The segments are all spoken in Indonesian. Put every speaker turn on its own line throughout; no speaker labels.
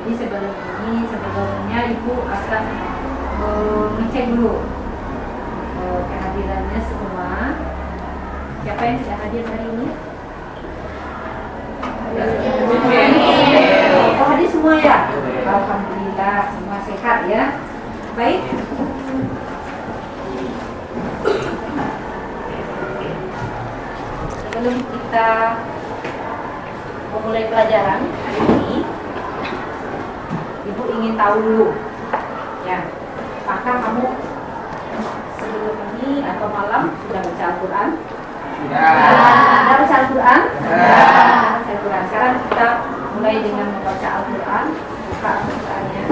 Jadi sebelumnya ibu akan ngecek dulu kehadirannya semua. Siapa yang tidak hadir hari ini? Oh, hadir semua ya? Alhamdulillah, semua sehat ya. Baik. Sebelum kita memulai pelajaran hari ini, Ibu ingin tahu dulu, ya, apakah kamu sebelum ini atau malam sudah baca Al-Quran? Sudah baca Al-Quran? Sudah baca Al-Quran. Sekarang kita mulai dengan membaca Al-Quran. Buka Al-Qurannya.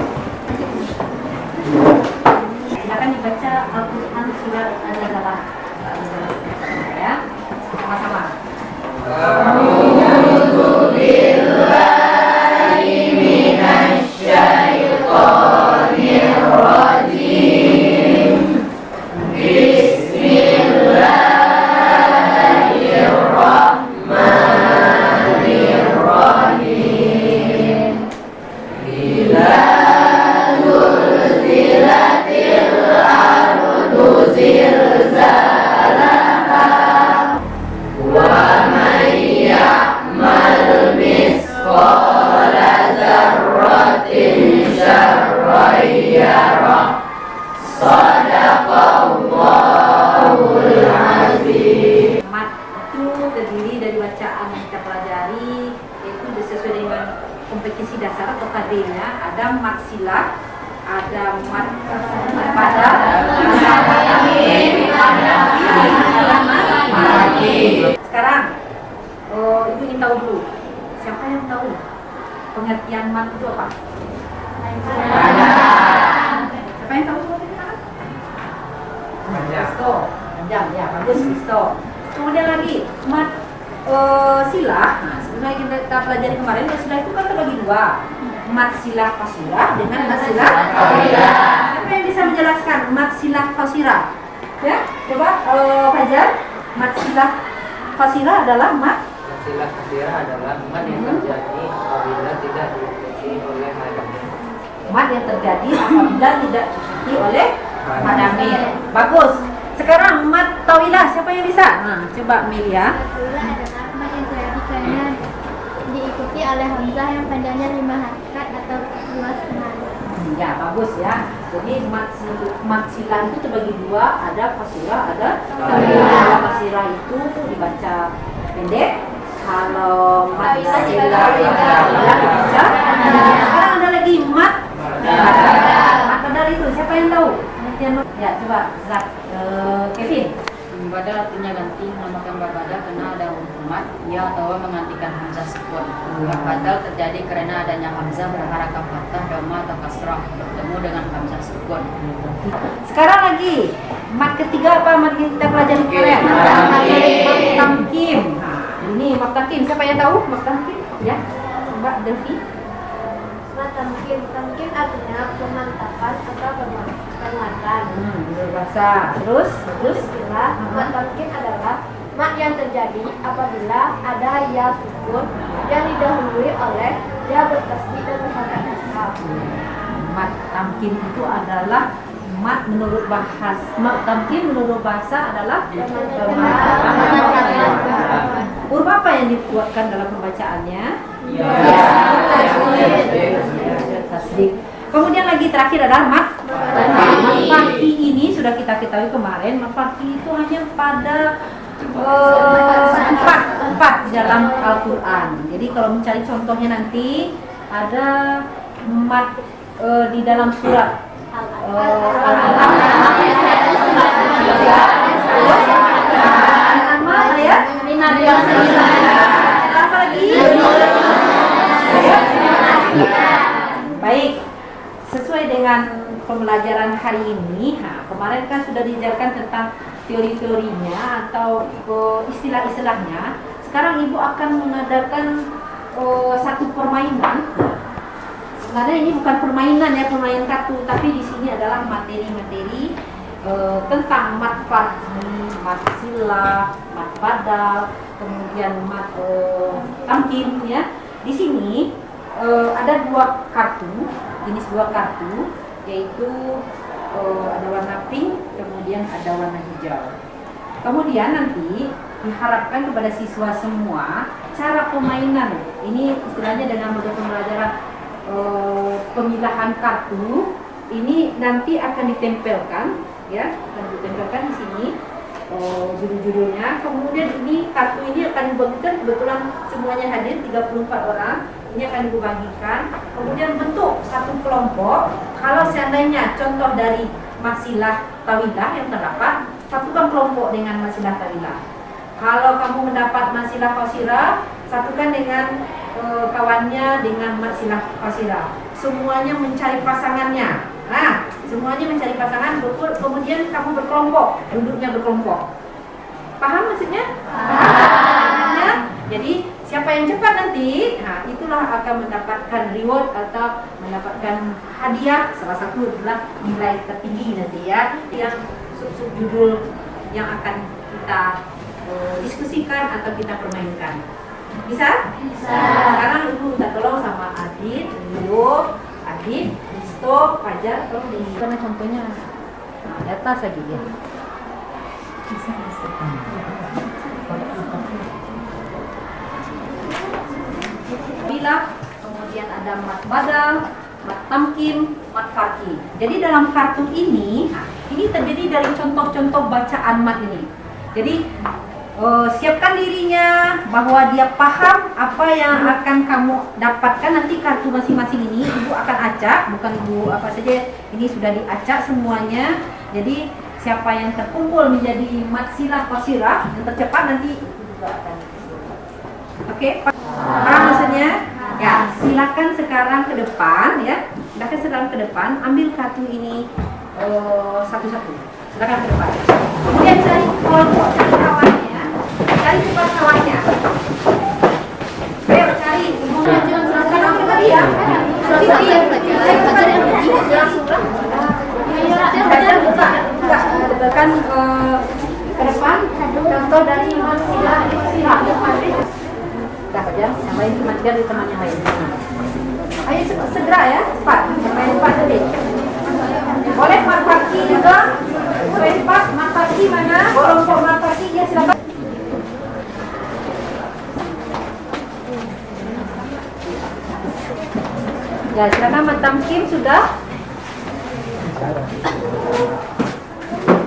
Silakan dibaca Al-Quran surat An-Nahl. Ya, sama-sama. A'udzu billahi minasy syaithanir rajim. Bismillahirrahmanirrahim. Idza zulzilatil ardu zilzalaha wa man ya'mal misqala dzarratin syarran yarah. Shadaqallahul azim. Mat itu terdiri dari bacaan yang kita pelajari, yaitu sesuai dengan kompetisi dasar atau KD-nya. Ada mat silah, ada mat pada, Sekarang ibu ingin tahu dulu, siapa yang tahu pengertian mat itu apa? Siapa yang tahu? Kristo, panjang ya, bagus Kristo. Kemudian lagi mat silah. Nah, sebenarnya kita pelajari kemarin, silah itu kan terbagi dua, mat silah fasirah dengan mat silah fasirah. Siapa yang bisa menjelaskan mat silah fasirah? Ya, coba Fajar. Mat silah fasirah adalah mat
silah fasirah adalah mat yang terjadi apabila tidak diikuti oleh madamir.
Mat yang terjadi apabila tidak diikuti oleh madamir. Bagus. Sekarang mat tawilah, siapa yang bisa? Nah, coba Melia.
Tawilah adalah mat yang terjadi karena diikuti oleh hamzah yang panjangnya 5 harakat atau 2,5.
Ya, bagus ya. Jadi mat silah itu terbagi dua, ada fasirah, ada tawilah. Kalau fasirah itu dibaca pendek, kalau mat tawilah dibaca. Sekarang ada lagi mat badal itu, siapa yang tahu? Ya, coba Zak, Kevin.
Badal artinya ganti, menamakan badal karena ada hukumat ya atau menggantikan hamzah sukun. Badal terjadi karena adanya hamzah berharakat fathah, dhamma atau kasrah bertemu dengan hamzah sukun.
Sekarang lagi mat ketiga apa mat yang kita pelajari kemarin? Tamkim. Nah, ini mat tamkim, siapa yang tahu mat tamkim? Ya, coba Delvi.
Mat tamkin artinya pemantapan atau penguatan.
Berbahasa. Terus
Istilah mat tamkin adalah mat yang terjadi apabila ada ya sukun yang didahului oleh ya bertasdid dan berharakat kasrah.
Mat tamkin itu adalah mat menurut bahasa adalah huruf apa yang dibuatkan dalam pembacaannya? Tasdid. Kemudian lagi terakhir adalah mat farqi. Ini sudah kita ketahui kemarin, mat farqi itu hanya pada empat di dalam Al-Quran. Jadi kalau mencari contohnya nanti ada mat di dalam surat apa lagi? Baik, sesuai dengan pembelajaran hari ini. Kemarin kan sudah diajarkan tentang teori-teorinya atau istilah-istilahnya. Sekarang Ibu akan mengadakan satu permainan. Sebenarnya ini bukan permainan ya, permainan kartu, tapi di sini adalah materi-materi tentang mat farqi, mat silah, mat badal, kemudian mat tamkin ya. Di sini ada dua kartu, jenis dua kartu, yaitu ada warna pink, kemudian ada warna hijau. Kemudian nanti diharapkan kepada siswa semua cara permainan. Ini istilahnya dengan modul pembelajaran pemilahan kartu. Ini nanti akan ditempelkan, ya, akan ditempelkan di sini judul-judulnya. Kemudian ini kartu ini akan dibagikan, kebetulan semuanya hadir 34 orang. Ini akan dibagikan. Kemudian bentuk satu kelompok. Kalau seandainya contoh dari masilah tawilah yang terdapat, satukan kelompok dengan masilah tawilah. Kalau kamu mendapat masilah qasirah, satukan dengan kawannya dengan masilah qasirah. Semuanya mencari pasangannya. Nah, semuanya mencari pasangan, kemudian kamu berkelompok, duduknya berkelompok. Paham maksudnya? Paham. Jadi siapa yang cepat nanti, nah itulah akan mendapatkan reward atau mendapatkan hadiah. Salah satu adalah nilai tertinggi nanti ya, yang sub judul yang akan kita diskusikan atau kita permainkan. Bisa? Bisa. Sekarang ibu minta tolong sama Adit, Rio, Adit, Risto, Fajar, tolong di karena contohnya di atas lagi ya. Bisa. Bila kemudian ada mat badal, mat tamkin, mat farki. Jadi dalam kartu ini terdiri dari contoh-contoh bacaan mat ini. Jadi siapkan dirinya bahwa dia paham apa yang akan kamu dapatkan nanti kartu masing-masing ini. Ibu akan acak, bukan ibu apa saja, ini sudah diacak semuanya. Jadi siapa yang terkumpul menjadi matsilah qasirah yang tercepat nanti ibu juga akan. Oke, paham maksudnya? Ya, silakan sekarang ke depan ya. Silakan sekarang ke depan, ambil kartu ini satu-satu. Silakan ke depan. Kemudian cari kelompok, cari kawannya, cari tempat kawannya. Ayo cari. Sekarang tadi ya. Kan ke depan contoh dari masilah. Sudah aja, yang lain dimandikan di teman yang lain. Ayo segera ya, cepat. Main cepat tadi. Boleh marfaki juga. Supaya cepat, marfaki mana? Kelompok marfaki ya silakan. Ya silakan matamkim sudah.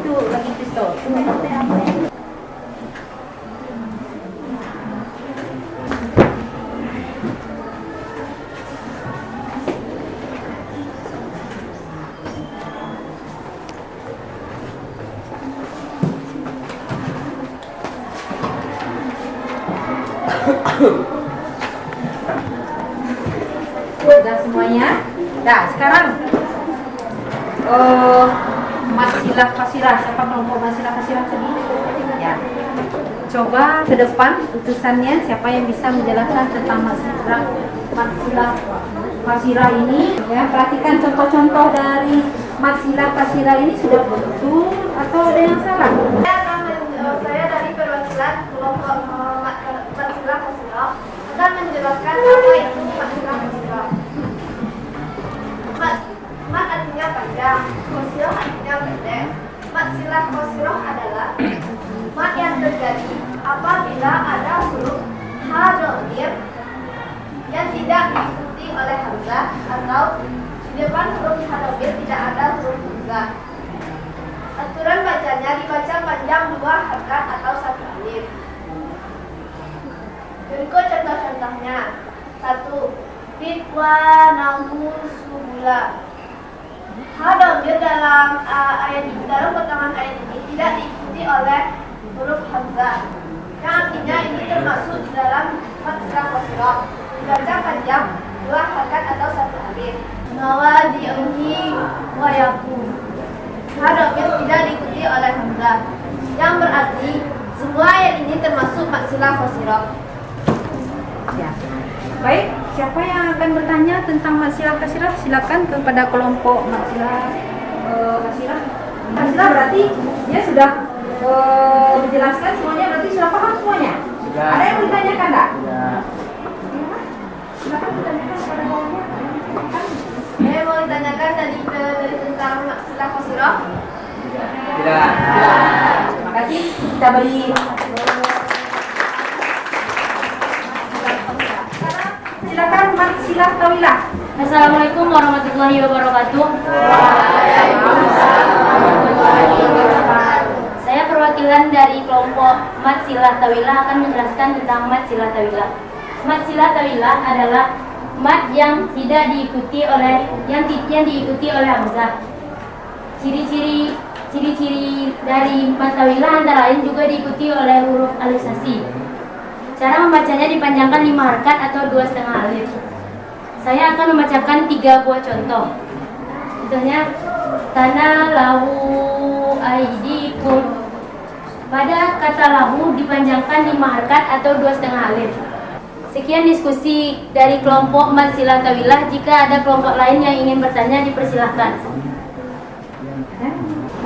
Itu lagi pistol. Sudah semuanya? Nah, sekarang masilah qasirah. Siapa kelompok masilah qasirah tadi? Ya. Coba ke depan utusannya siapa yang bisa menjelaskan tentang masilah qasirah ini ya. Perhatikan contoh-contoh dari masilah qasirah ini sudah betul atau ada yang salah?
Saya dari perwakilan kelompok masilah qasirah akan menjelaskan apa itu masilah qasirah. Mat artinya panjang, qasirah artinya pendek. Masilah qasirah adalah mat yang terjadi apabila ada huruf ha dhamir yang tidak diikuti oleh hamzah atau di depan huruf ha dhamir tidak ada huruf hamzah. Aturan bacanya dibaca panjang 2 harakat atau 1 alif. Berikut contoh-contohnya. 1. Ridwanahu subula. Ha dhamir dalam dalam potongan ayat ini tidak diikuti oleh huruf hamzah. Yang artinya ini termasuk di dalam masilah qasirah. Dibaca panjang 2 harakat atau 1 alif. Mawadi'uhi wa yakum. Ha dhamir tidak diikuti oleh hamzah. Yang berarti semua ayat ini termasuk masilah qasirah.
Ya. Baik, siapa yang akan bertanya tentang masilah qasirah? Silakan kepada kelompok masilah qasirah. Qasirah berarti dia sudah menjelaskan semuanya, berarti sudah paham semuanya.
Sudah.
Ada yang bertanyakan enggak?
Ya.
Silakan bertanyakan kepada
Rasulullah?
Tidak.
Terima kasih. Kita beri silakan Mat Silah Tawilah.
Assalamualaikum warahmatullahi wabarakatuh. Saya perwakilan dari kelompok Mat Silah Tawilah akan menjelaskan tentang Mat Silah Tawilah. Mat Silah Tawilah adalah mat yang tidak diikuti oleh yang diikuti oleh hamzah. Ciri-ciri dari mat tawilah antara lain juga diikuti oleh huruf alisasi. Cara membacanya dipanjangkan 5 harakat atau 2,5 alif. Saya akan membacakan 3 buah contoh. Contohnya, tanah lahu aidikum. Pada kata lahu dipanjangkan 5 harakat atau 2,5 alif. Sekian diskusi dari kelompok Mat Silah Tawilah. Jika ada kelompok lain yang ingin bertanya, dipersilahkan.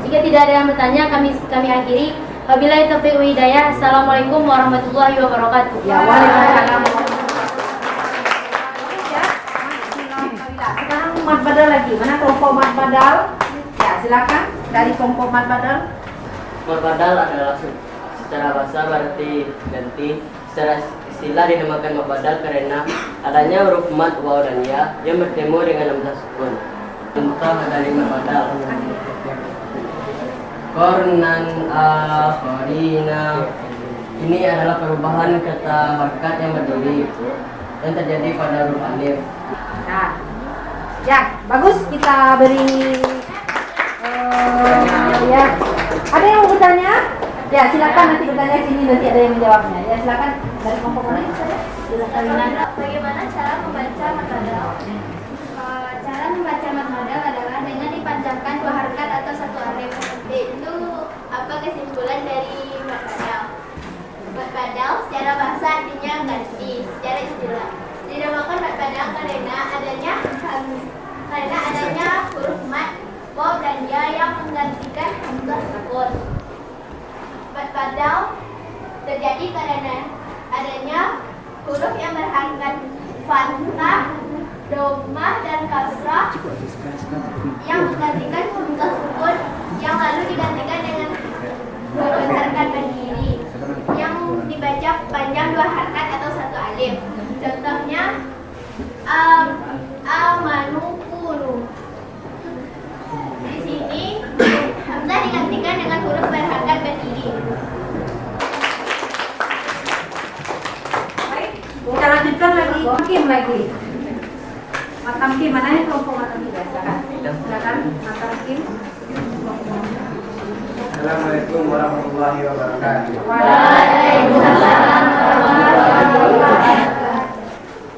Jika tidak ada yang bertanya, kami akhiri. Wabillahi taufiq wa hidayah. Assalamualaikum warahmatullahi wabarakatuh.
Ya, waalaikumsalam. Sekarang Mat Badal lagi. Mana kelompok Mat Badal? Ya, silakan dari kelompok Mat Badal.
Mat badal adalah secara bahasa berarti ganti. Secara istilah dinamakan mat badal karena adanya huruf mat, waw dan ya yang bertemu dengan hamzah sukun. Contoh dari mat badal. Kornan akharina. Ini adalah perubahan kata harakat yang berdiri yang terjadi pada huruf alif.
Nah, ya bagus, kita beri ya. Ada yang mau bertanya? Ya silakan nanti bertanya sini, nanti ada yang menjawabnya. Ya silakan dari kelompok mana?
Bagaimana cara membaca mat badal? Cara membaca mat badal adalah dengan dipanjangkan 2 harakat atau 1 alif. Itu apa kesimpulan dari mat badal? Mat badal secara bahasa artinya ganti, secara istilah dinamakan mat badal karena adanya huruf mat, waw dan ya yang menggantikan hamzah sukun. Mat badal terjadi karena adanya huruf yang berharakat fathah, dhammah dan kasrah yang menggantikan hamzah sukun yang lalu digantikan dengan huruf harakat berdiri yang dibaca panjang 2 harakat atau 1 alif. Contohnya amanu kunu. Di sini hamzah digantikan dengan huruf berharakat berdiri.
Baik, kita lanjutkan lagi. Tamkim lagi. Mat Tamkim, mana yang kelompok Mat Tamkim? Ya, silakan Mat Tamkim.
Assalamualaikum warahmatullahi wabarakatuh.
Waalaikumsalam warahmatullahi wabarakatuh.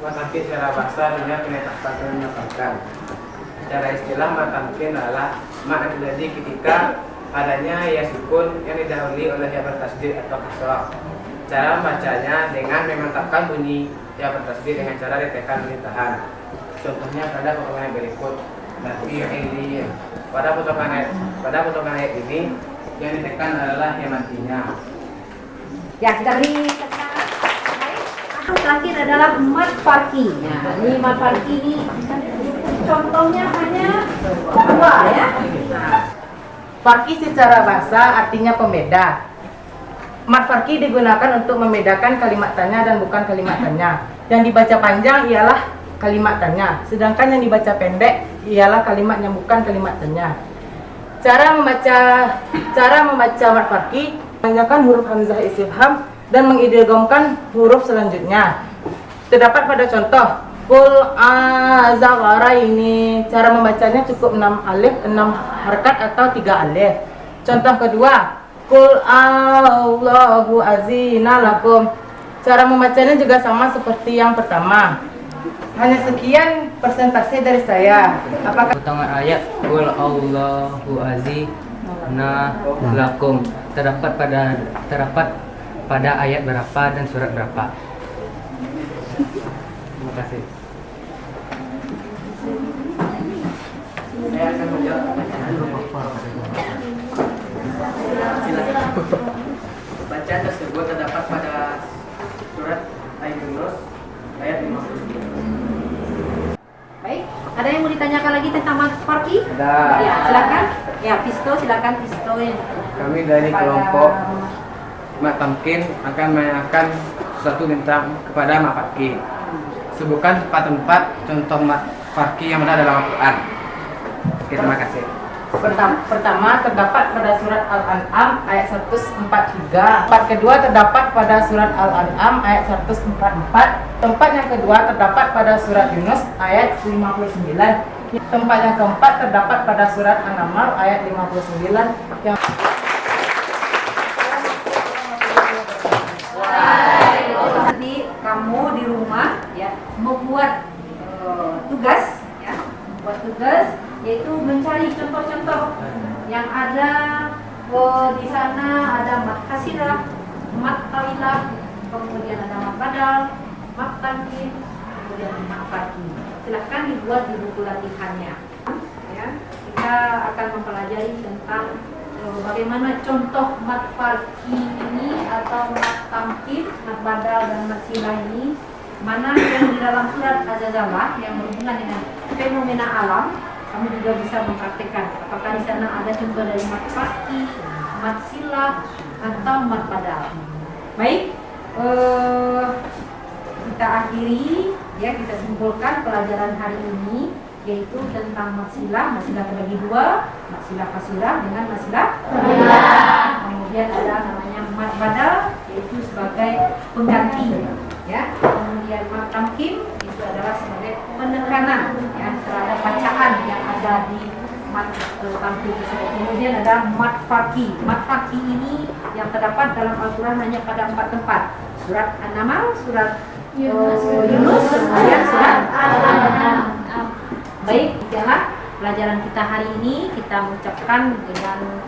Matamkin secara bahasa dunia penetapan dan menetapkan. Secara istilah matamkin adalah mak yang terjadi ketika adanya ya sukun yang didahului oleh ya bertasdid atau kasrah. Cara membacanya dengan memantapkan bunyi ya bertasdid dengan cara ditekan dan ditahan. Contohnya pada potongan berikut. Pada potongan ayat ini yang ditekan adalah yang matinya.
Ya, kita beri terakhir adalah mat farki. Nah, ini mat farki ini contohnya hanya 2 ya.
Farki secara bahasa artinya pembeda. Mat farki digunakan untuk membedakan kalimat tanya dan bukan kalimat tanya. Yang dibaca panjang ialah kalimat tanya, sedangkan yang dibaca pendek ialah kalimat yang bukan kalimat tanya. Cara membaca mat farki, menggunakan huruf hamzah istifham dan mengidghamkan huruf selanjutnya. Terdapat pada contoh Qul azghara ini. Cara membacanya cukup 6 alif, 6 harakat atau 3 alif. Contoh kedua, Qul Allahu azina lakum. Cara membacanya juga sama seperti yang pertama. Hanya sekian persentase dari saya. Apakah
Potongan ayat Qul Allahu azina lakum terdapat pada ayat berapa dan surat berapa? Terima kasih.
Saya akan menjawab pertanyaan. Bacaan tersebut terdapat pada surat Al-Yunus ayat 50.
Baik, Ada yang mau ditanyakan lagi tentang Mat Farki?
Ada.
Ya, silakan. Ya, Visto, silakan Visto.
Kami dari kelompok Mak Tamkin akan menanyakan sesuatu tentang kepada Mak Farki. Sebutkan tempat-tempat contoh Mak Farki yang ada dalam Al-Quran. Oke, terima kasih.
Pertama terdapat pada surat Al-An'am ayat 143. Tempat kedua terdapat pada surat Al-An'am ayat 144. Tempat yang kedua terdapat pada surat Yunus ayat 59. Tempat yang keempat terdapat pada surat An-Naml ayat 59.
Nanti kamu di rumah ya membuat tugas ya, membuat tugas yaitu mencari contoh-contoh yang ada di sana. Ada mat hasilah, mat tawilah, kemudian ada mat badal, mat tankin, kemudian mat farki. Silahkan dibuat di buku latihannya ya. Kita akan mempelajari tentang bagaimana contoh mat farki ini atau mat tamkin, mat badal dan mat silah ini, mana yang di dalam surat Az-Zalzalah yang berhubungan dengan fenomena alam. Kamu juga bisa mempraktekkan apakah di sana ada contoh dari mat farki, mat silah atau mat badal. Baik, kita akhiri ya, kita simpulkan pelajaran hari ini yaitu tentang mat silah. Mat silah terbagi dua, mat silah fasirah dengan mat silah fadilah. Kemudian ada namanya mat badal yaitu sebagai pengganti ya. Kemudian mat tamkin itu adalah sebagai penekanan ya terhadap bacaan yang ada di mat tamkin tersebut. Kemudian ada mat farki. Mat farki ini yang terdapat dalam Al-Quran hanya pada 4 tempat. Surat An-Naml, surat Yunus, kemudian surat Al-An'am. Baik, itulah pelajaran kita hari ini. Kita mengucapkan dengan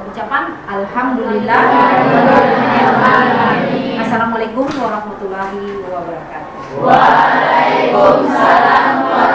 ucapan Alhamdulillah. Assalamualaikum warahmatullahi wabarakatuh.
Waalaikumsalam warahmatullahi wabarakatuh.